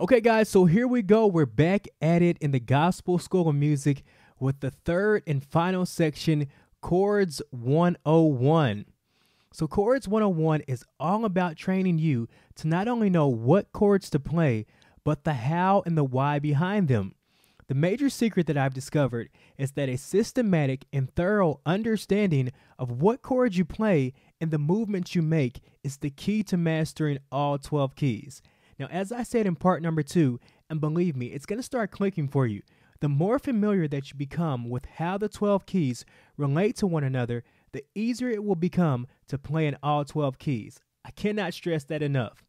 Okay, guys, so here we go. We're back at it in the Gospel School of Music with the third and final section, Chords 101. So Chords 101 is all about training you to not only know what chords to play, but the how and the why behind them. The major secret that I've discovered is that a systematic and thorough understanding of what chords you play and the movements you make is the key to mastering all 12 keys. Now, as I said in part number 2, and believe me, it's going to start clicking for you. The more familiar that you become with how the 12 keys relate to one another, the easier it will become to play in all 12 keys. I cannot stress that enough.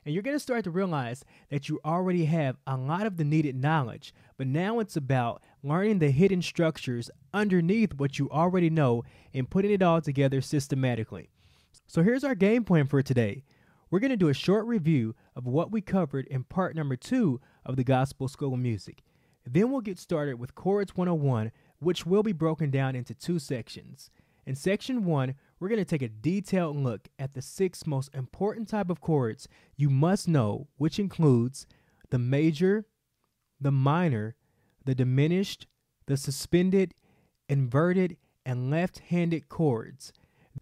And you're going to start to realize that you already have a lot of the needed knowledge, but now it's about learning the hidden structures underneath what you already know and putting it all together systematically. So here's our game plan for today. We're going to do a short review of what we covered in part number 2 of the Gospel School of Music. Then we'll get started with Chords 101, which will be broken down into 2 sections. In section 1, we're going to take a detailed look at the 6 most important type of chords you must know, which includes the major, the minor, the diminished, the suspended, inverted, and left-handed chords.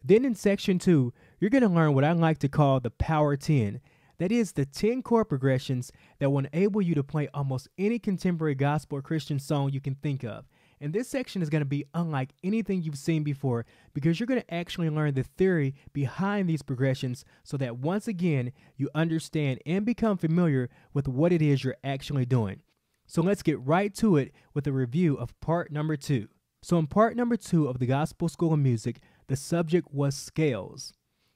Then in section 2, you're going to learn what I like to call the Power 10. That is the 10 chord progressions that will enable you to play almost any contemporary gospel or Christian song you can think of. And this section is going to be unlike anything you've seen before because you're going to actually learn the theory behind these progressions so that once again, you understand and become familiar with what it is you're actually doing. So let's get right to it with a review of part number 2. So in part number 2 of the Gospel School of Music, the subject was scales.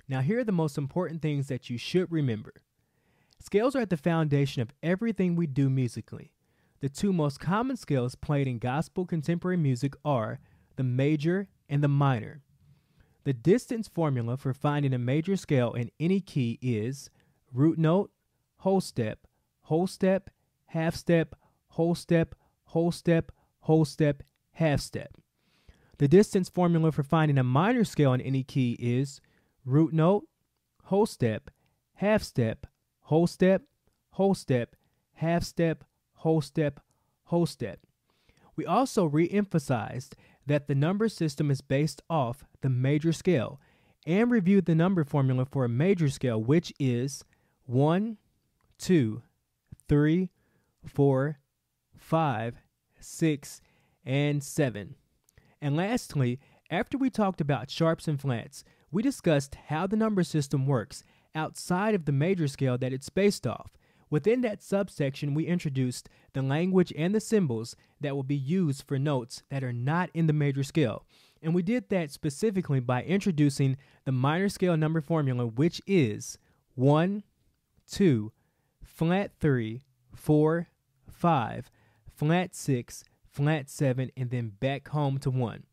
Now here are the most important things that you should remember. Scales are at the foundation of everything we do musically. The 2 most common scales played in gospel contemporary music are the major and the minor. The distance formula for finding a major scale in any key is root note, whole step, half step, whole step, whole step, whole step, half step. The distance formula for finding a minor scale in any key is root note, whole step, half step, whole step, half step, whole step, whole step. We also re-emphasized that the number system is based off the major scale and reviewed the number formula for a major scale, which is 1, 2, 3, 4, 5, 6, and 7. And lastly, after we talked about sharps and flats, we discussed how the number system works outside of the major scale that it's based off. Within that subsection, we introduced the language and the symbols that will be used for notes that are not in the major scale. And we did that specifically by introducing the minor scale number formula, which is 1, 2, flat 3, 4, 5, flat 6, flat 7, and then back home to 1.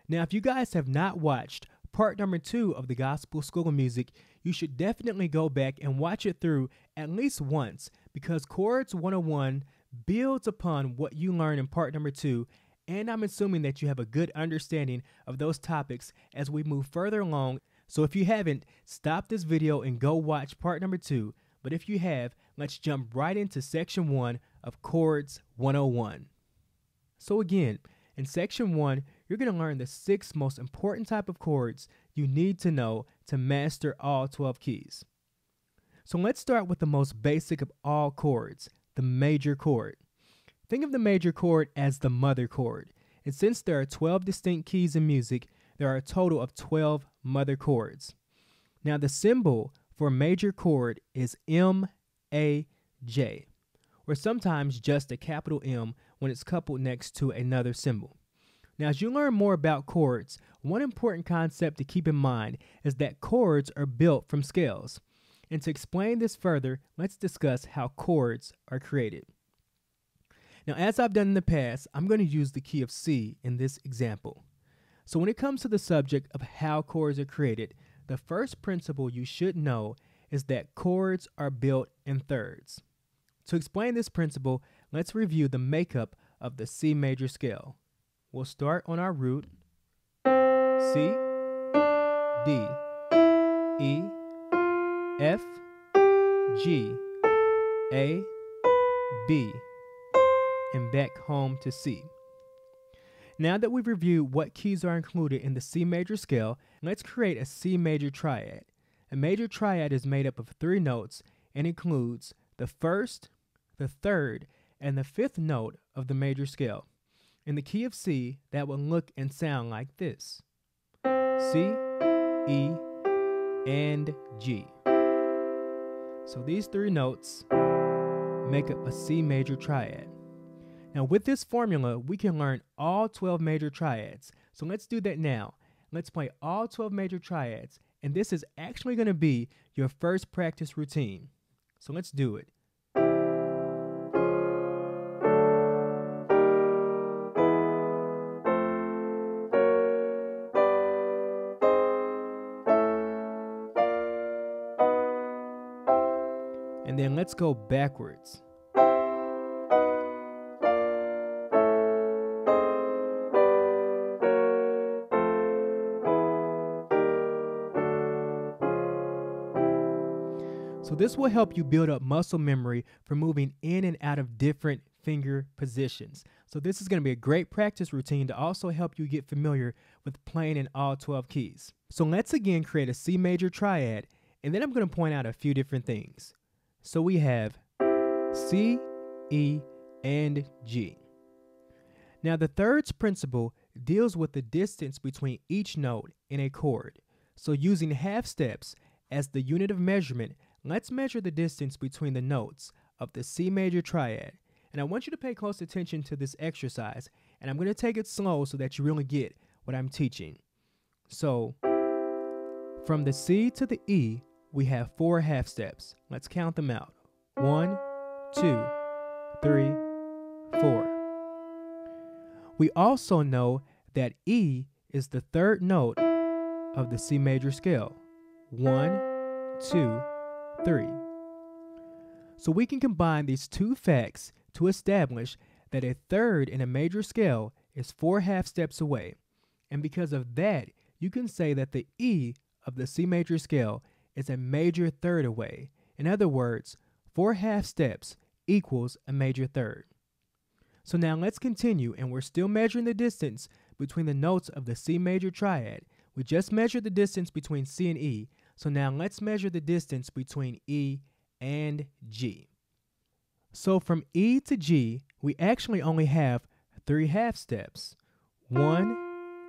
Now, if you guys have not watched part number 2 of the Gospel School of Music, you should definitely go back and watch it through at least once because Chords 101 builds upon what you learned in part number 2, and I'm assuming that you have a good understanding of those topics as we move further along. So if you haven't, stop this video and go watch part number 2, but if you have, let's jump right into section 1 of Chords 101. So again, in section 1, you're going to learn the 6 most important type of chords you need to know to master all 12 keys. So let's start with the most basic of all chords, the major chord. Think of the major chord as the mother chord. And since there are 12 distinct keys in music, there are a total of 12 mother chords. Now the symbol for a major chord is M, A, J, or sometimes just a capital M when it's coupled next to another symbol. Now, as you learn more about chords, one important concept to keep in mind is that chords are built from scales. And to explain this further, let's discuss how chords are created. Now, as I've done in the past, I'm going to use the key of C in this example. So when it comes to the subject of how chords are created, the first principle you should know is that chords are built in thirds. To explain this principle, let's review the makeup of the C major scale. We'll start on our root, C, D, E, F, G, A, B, and back home to C. Now that we've reviewed what keys are included in the C major scale, let's create a C major triad. A major triad is made up of 3 notes and includes the first, the third, and the fifth note of the major scale. In the key of C, that will look and sound like this: C, E, and G. So these 3 notes make up a C major triad. Now with this formula, we can learn all 12 major triads. So let's do that now. Let's play all 12 major triads, and this is actually going to be your first practice routine. So let's do it. And then let's go backwards. So this will help you build up muscle memory for moving in and out of different finger positions. So this is going to be a great practice routine to also help you get familiar with playing in all 12 keys. So let's again create a C major triad, and then I'm going to point out a few different things. So we have C, E, and G. Now the thirds principle deals with the distance between each note in a chord. So using half steps as the unit of measurement, let's measure the distance between the notes of the C major triad. And I want you to pay close attention to this exercise, and I'm going to take it slow so that you really get what I'm teaching. So from the C to the E, we have 4 half steps. Let's count them out. 1, 2, 3, 4. We also know that E is the third note of the C major scale. 1, 2, 3. So we can combine these 2 facts to establish that a third in a major scale is 4 half steps away. And because of that, you can say that the E of the C major scale is a major third away. In other words, 4 half steps equals a major third. So now let's continue, and we're still measuring the distance between the notes of the C major triad. We just measured the distance between C and E, so now let's measure the distance between E and G. So from E to G, we actually only have 3 half steps. 1,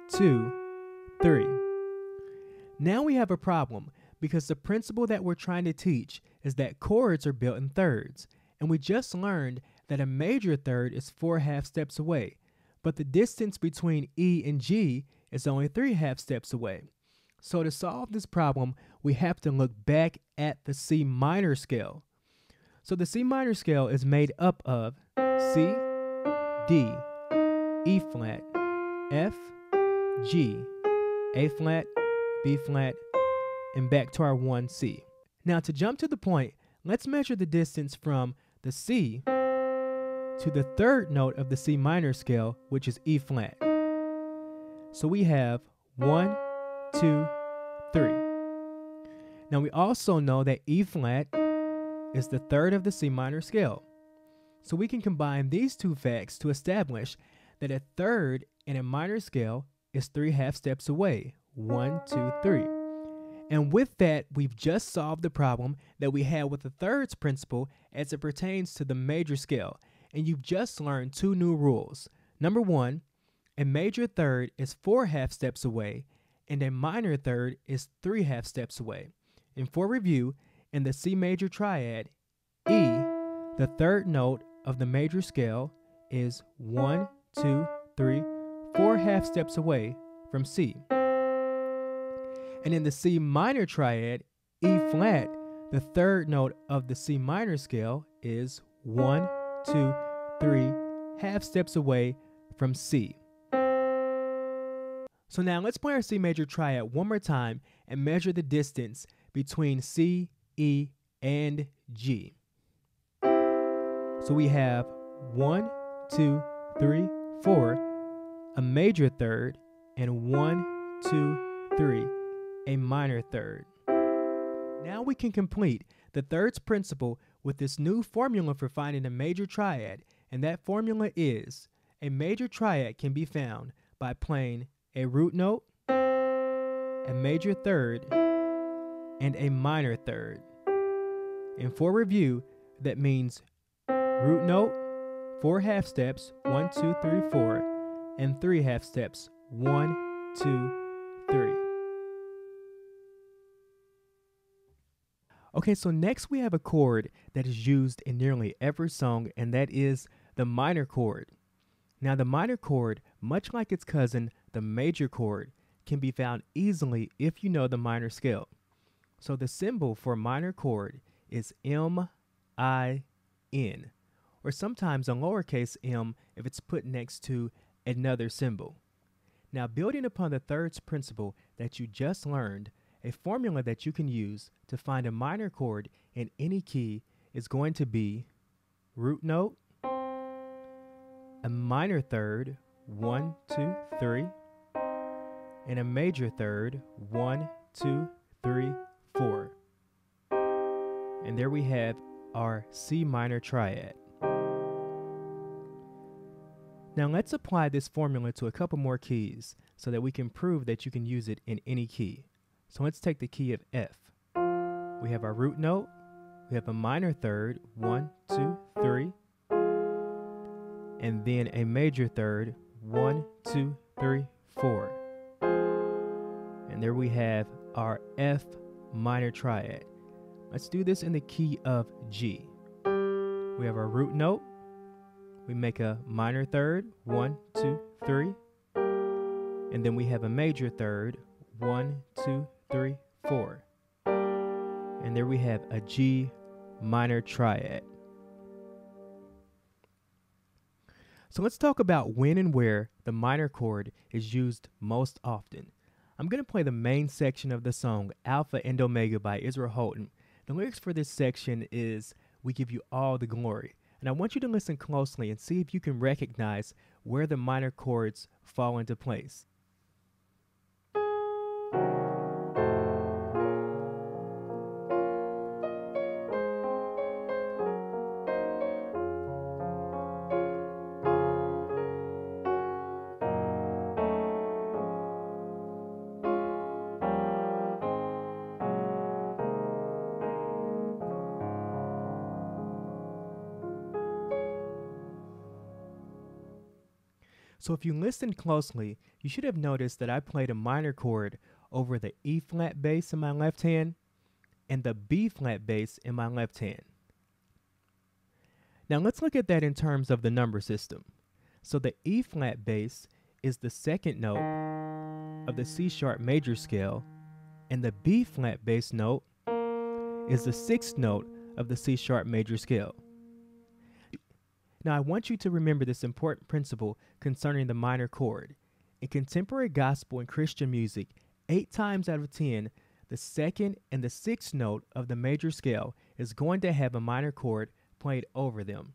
2, 3. Now we have a problem, because the principle that we're trying to teach is that chords are built in thirds, and we just learned that a major third is 4 half steps away, but the distance between E and G is only 3 half steps away. So to solve this problem, we have to look back at the C minor scale. So the C minor scale is made up of C, D, E flat, F, G, A flat, B flat, and back to our 1C. Now to jump to the point, let's measure the distance from the C to the third note of the C minor scale, which is E flat. So we have 1, 2, 3. Now we also know that E flat is the third of the C minor scale. So we can combine these 2 facts to establish that a third in a minor scale is 3 half steps away. 1, 2, 3. And with that, we've just solved the problem that we had with the thirds principle as it pertains to the major scale. And you've just learned 2 new rules. Number 1, a major third is 4 half steps away, and a minor third is 3 half steps away. And for review, in the C major triad, E, the third note of the major scale, is 1, 2, 3, 4 half steps away from C. And in the C minor triad, E flat, the third note of the C minor scale, is 1, 2, 3 half steps away from C. So now let's play our C major triad one more time and measure the distance between C, E, and G. So we have 1, 2, 3, 4, a major third, and 1, 2, 3, a minor third. Now we can complete the thirds principle with this new formula for finding a major triad, and that formula is a major triad can be found by playing a root note, a major third, and a minor third. And for review, that means root note, 4 half steps, 1, 2, 3, 4, and 3 half steps, 1, 2, 3. Okay, so next we have a chord that is used in nearly every song, and that is the minor chord. Now, the minor chord, much like its cousin, the major chord, can be found easily if you know the minor scale. So the symbol for minor chord is M-I-N, or sometimes a lowercase m if it's put next to another symbol. Now, building upon the thirds principle that you just learned, a formula that you can use to find a minor chord in any key is going to be root note, a minor third, 1, 2, 3, and a major third, 1, 2, 3, 4. And there we have our C minor triad. Now let's apply this formula to a couple more keys so that we can prove that you can use it in any key. So let's take the key of F. We have our root note, we have a minor third, 1, 2, 3, and then a major third, 1, 2, 3, 4. And there we have our F minor triad. Let's do this in the key of G. We have our root note, we make a minor third, 1, 2, 3, and then we have a major third, 1, 2, 3, 4. And there we have a G minor triad. So let's talk about when and where the minor chord is used most often. I'm going to play the main section of the song Alpha and Omega by Israel Houghton. The lyrics for this section is, "We give you all the glory." And I want you to listen closely and see if you can recognize where the minor chords fall into place. So if you listened closely, you should have noticed that I played a minor chord over the E flat bass in my left hand and the B flat bass in my left hand. Now let's look at that in terms of the number system. So the E flat bass is the second note of the C sharp major scale, and the B flat bass note is the sixth note of the C sharp major scale. Now, I want you to remember this important principle concerning the minor chord. In contemporary gospel and Christian music, 8 times out of 10, the second and the sixth note of the major scale is going to have a minor chord played over them.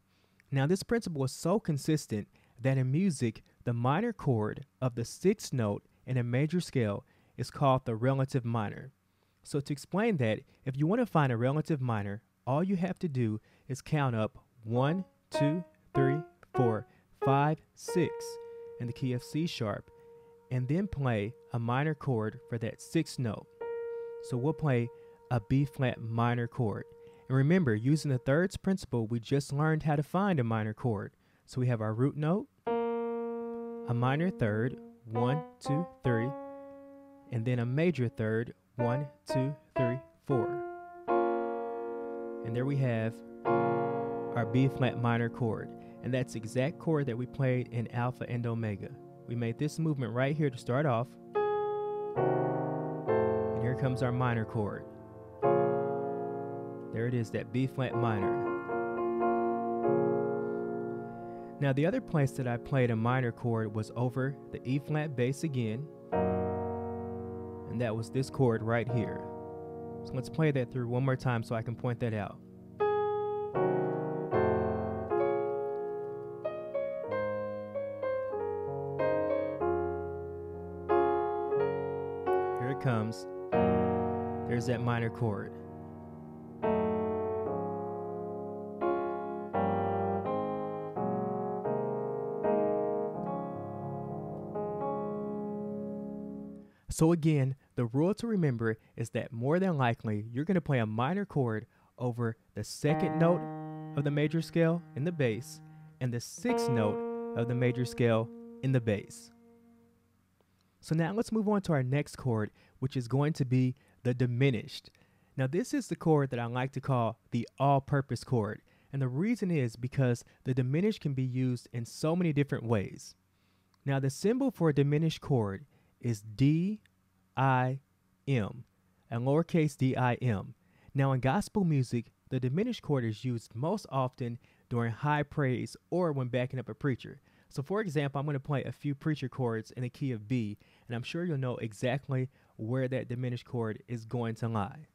Now, this principle is so consistent that in music, the minor chord of the sixth note in a major scale is called the relative minor. So to explain that, if you want to find a relative minor, all you have to do is count up 1, 2, 3, 4, 5, 6 in the key of C sharp, and then play a minor chord for that sixth note. So we'll play a B flat minor chord. And remember, using the thirds principle, we just learned how to find a minor chord. So we have our root note, a minor third, 1, 2, 3, and then a major third, 1, 2, 3, 4. And there we have our B flat minor chord. And that's the exact chord that we played in Alpha and Omega. We made this movement right here to start off. And here comes our minor chord. There it is, that B flat minor. Now the other place that I played a minor chord was over the E flat bass again. And that was this chord right here. So let's play that through one more time so I can point that out. Comes, there's that minor chord. So again, the rule to remember is that more than likely you're going to play a minor chord over the second note of the major scale in the bass and the sixth note of the major scale in the bass. So now let's move on to our next chord, which is going to be the diminished. Now this is the chord that I like to call the all-purpose chord, and the reason is because the diminished can be used in so many different ways. Now the symbol for a diminished chord is D-I-M, and lowercase d-I-m. Now in gospel music, the diminished chord is used most often during high praise or when backing up a preacher. So for example, I'm going to play a few preacher chords in the key of B, and I'm sure you'll know exactly where that diminished chord is going to lie.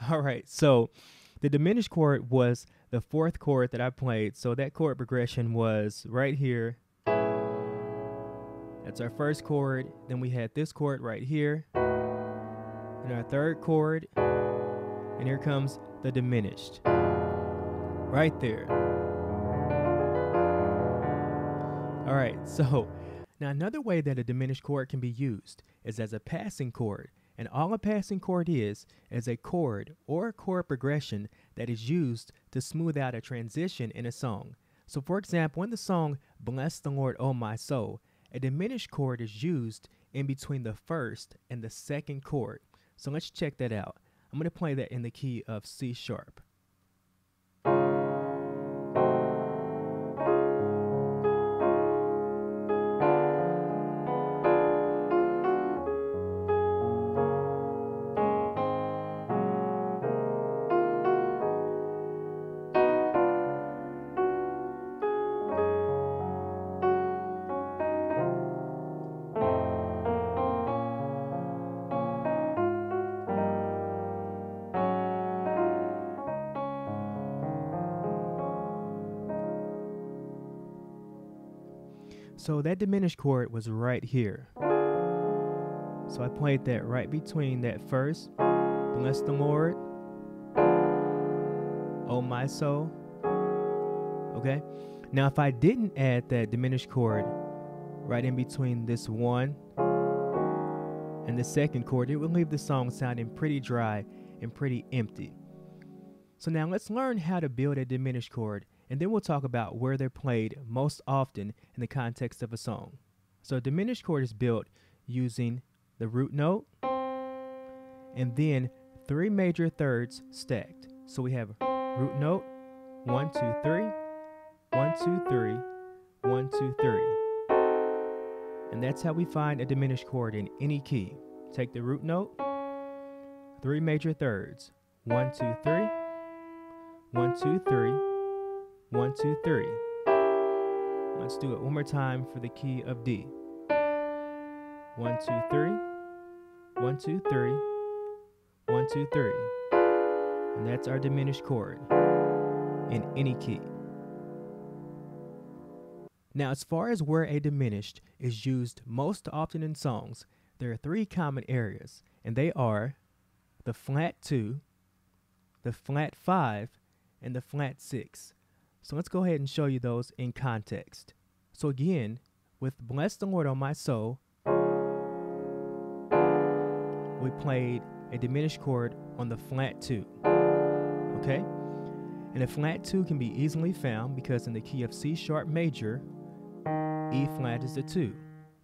All right, so the diminished chord was the fourth chord that I played. So that chord progression was right here. That's our first chord. Then we had this chord right here. And our third chord. And here comes the diminished. Right there. All right, so now another way that a diminished chord can be used is as a passing chord. And all a passing chord is a chord or a chord progression that is used to smooth out a transition in a song. So for example, in the song Bless the Lord, O My Soul, a diminished chord is used in between the first and the second chord. So let's check that out. I'm going to play that in the key of C sharp. So that diminished chord was right here. So I played that right between that first, bless the Lord, oh my soul. Okay? Now if I didn't add that diminished chord right in between this one and the second chord, it would leave the song sounding pretty dry and pretty empty. So now let's learn how to build a diminished chord, and then we'll talk about where they're played most often in the context of a song. So a diminished chord is built using the root note and then three major thirds stacked. So we have root note, 1, 2, 3, 1, 2, 3, 1, 2, 3. And that's how we find a diminished chord in any key. Take the root note, three major thirds, 1, 2, 3, 1, 2, 3, 1, 2, 3. Let's do it one more time for the key of D. 1, 2, 3, 1, 2, 3, 1, 2, 3. And that's our diminished chord in any key. Now, as far as where a diminished is used most often in songs, there are three common areas, and they are the flat 2, the flat 5, and the flat 6. So let's go ahead and show you those in context. So again, with Bless the Lord, O My Soul, we played a diminished chord on the flat 2. Okay? And the flat 2 can be easily found because in the key of C sharp major, E flat is the 2.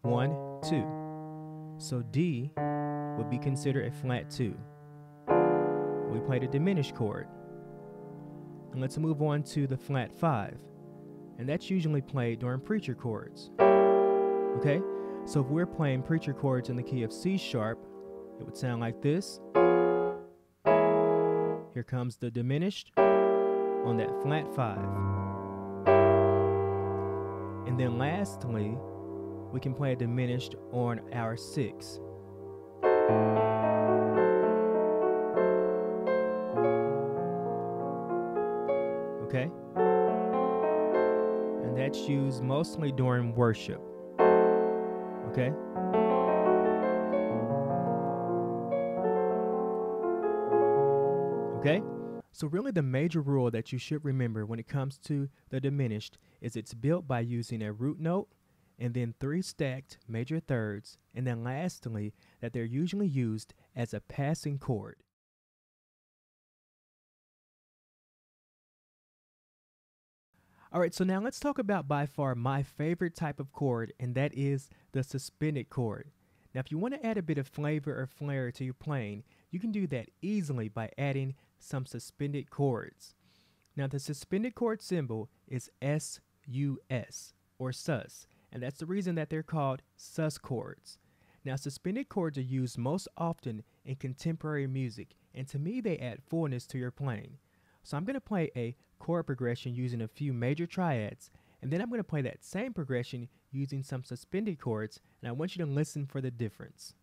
1, 2. So D would be considered a flat 2. We played a diminished chord. And let's move on to the flat 5. And that's usually played during preacher chords. Okay? So if we're playing preacher chords in the key of C sharp, it would sound like this. Here comes the diminished on that flat 5. And then lastly, we can play a diminished on our 6. Okay? And that's used mostly during worship. Okay? Okay? So really the major rule that you should remember when it comes to the diminished is it's built by using a root note and then 3 stacked major thirds, and then lastly that they're usually used as a passing chord. Alright, so now let's talk about by far my favorite type of chord, and that is the suspended chord. Now if you want to add a bit of flavor or flair to your playing, you can do that easily by adding some suspended chords. Now the suspended chord symbol is S-U-S, or sus, and that's the reason that they're called sus chords. Now suspended chords are used most often in contemporary music, and to me they add fullness to your playing. So I'm going to play a chord progression using a few major triads, and then I'm going to play that same progression using some suspended chords, and I want you to listen for the difference.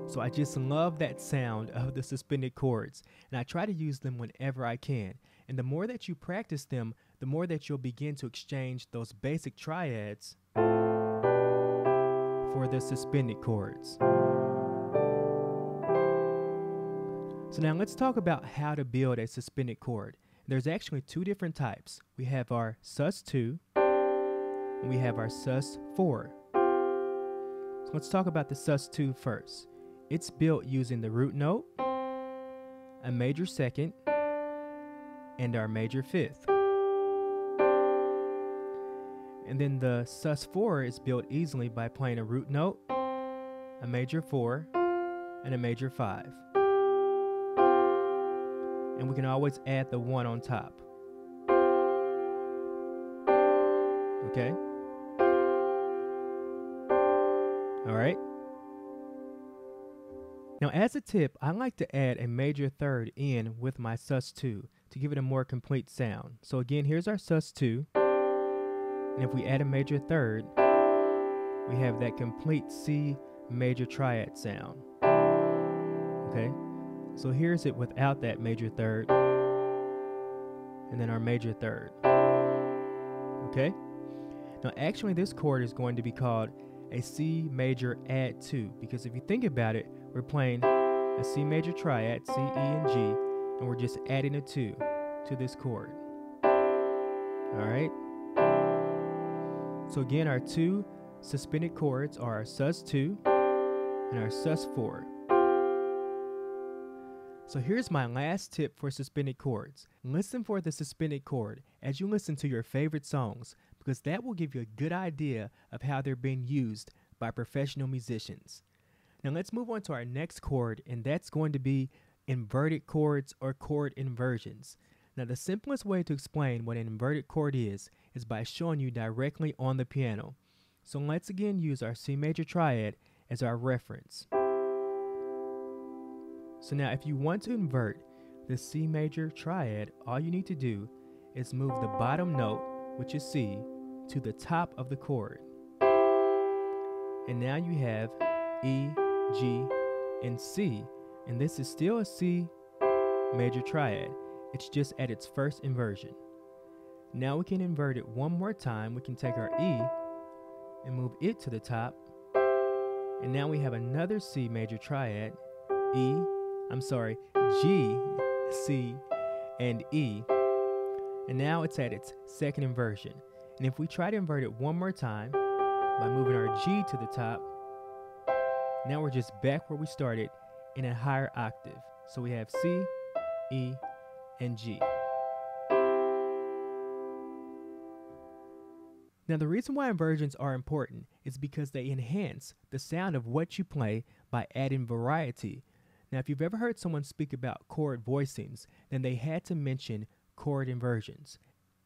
So I just love that sound of the suspended chords, and I try to use them whenever I can. And the more that you practice them, the more that you'll begin to exchange those basic triads for the suspended chords. So now let's talk about how to build a suspended chord. There's actually 2 different types. We have our sus2 and we have our sus4. So let's talk about the sus2 first. It's built using the root note, a major second, and our major fifth. And then the sus4 is built easily by playing a root note, a major 4, and a major 5. And we can always add the 1 on top. Okay? Alright? Now as a tip, I like to add a major third in with my sus2 to give it a more complete sound. So again, here's our sus2, and if we add a major third, we have that complete C major triad sound. Okay, so here's it without that major third, and then our major third. Okay, now actually this chord is going to be called a C major add 2, because if you think about it, we're playing a C major triad, C, E, and G, and we're just adding a 2 to this chord. Alright? So again, our 2 suspended chords are our sus2 and our sus4. So here's my last tip for suspended chords. Listen for the suspended chord as you listen to your favorite songs, because that will give you a good idea of how they're being used by professional musicians. Now let's move on to our next chord, and that's going to be inverted chords or chord inversions. Now the simplest way to explain what an inverted chord is by showing you directly on the piano. So let's again use our C major triad as our reference. So now if you want to invert the C major triad, all you need to do is move the bottom note, which is C, to the top of the chord. And now you have E, G, and C, and this is still a C major triad. It's just at its first inversion. Now we can invert it one more time. We can take our E and move it to the top, and now we have another C major triad, G, C, and E, and now it's at its second inversion. And if we try to invert it one more time by moving our G to the top, now we're just back where we started in a higher octave. So we have C, E, and G. Now the reason why inversions are important is because they enhance the sound of what you play by adding variety. Now if you've ever heard someone speak about chord voicings, then they had to mention chord inversions.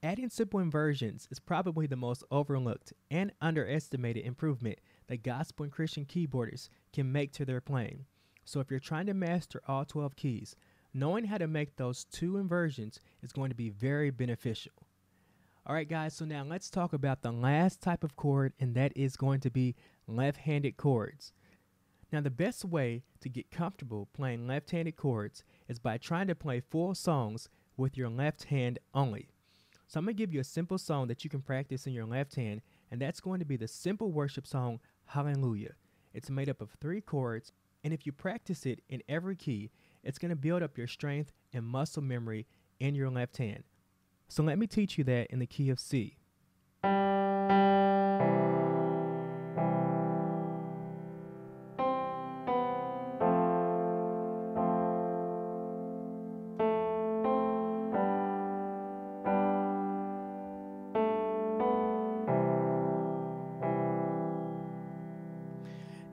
Adding simple inversions is probably the most overlooked and underestimated improvement that gospel and Christian keyboardists can make to their playing. So if you're trying to master all 12 keys, knowing how to make those 2 inversions is going to be very beneficial. Alright guys, so now let's talk about the last type of chord, and that is going to be left-handed chords. Now the best way to get comfortable playing left-handed chords is by trying to play full songs with your left hand only. So I'm going to give you a simple song that you can practice in your left hand, and that's going to be the simple worship song, Hallelujah. It's made up of 3 chords, and if you practice it in every key, it's going to build up your strength and muscle memory in your left hand. So let me teach you that in the key of C.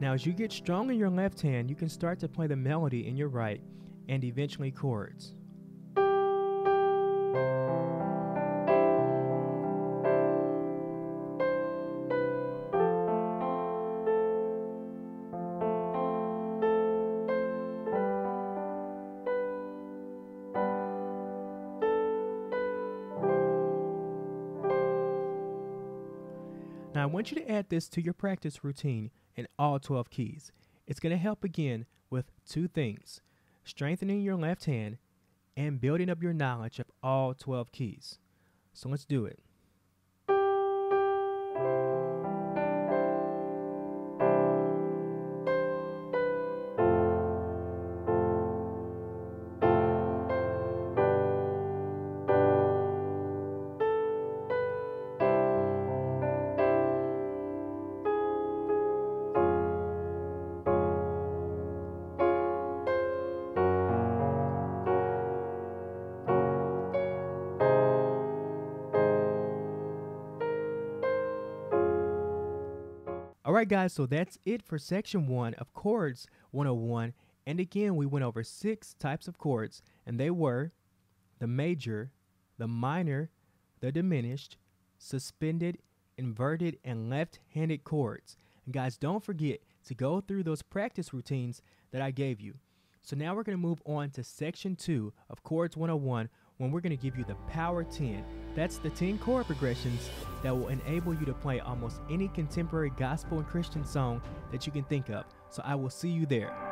Now, as you get strong in your left hand, you can start to play the melody in your right and eventually chords. Now, I want you to add this to your practice routine in all 12 keys. It's going to help again with 2 things: strengthening your left hand and building up your knowledge of all 12 keys. So let's do it. Alright guys, so that's it for section 1 of Chords 101. And again, we went over 6 types of chords, and they were the major, the minor, the diminished, suspended, inverted, and left-handed chords. And guys, don't forget to go through those practice routines that I gave you. So now we're going to move on to section 2 of Chords 101, when we're going to give you the Power 10. That's the 10 chord progressions that will enable you to play almost any contemporary gospel and Christian song that you can think of. So I will see you there.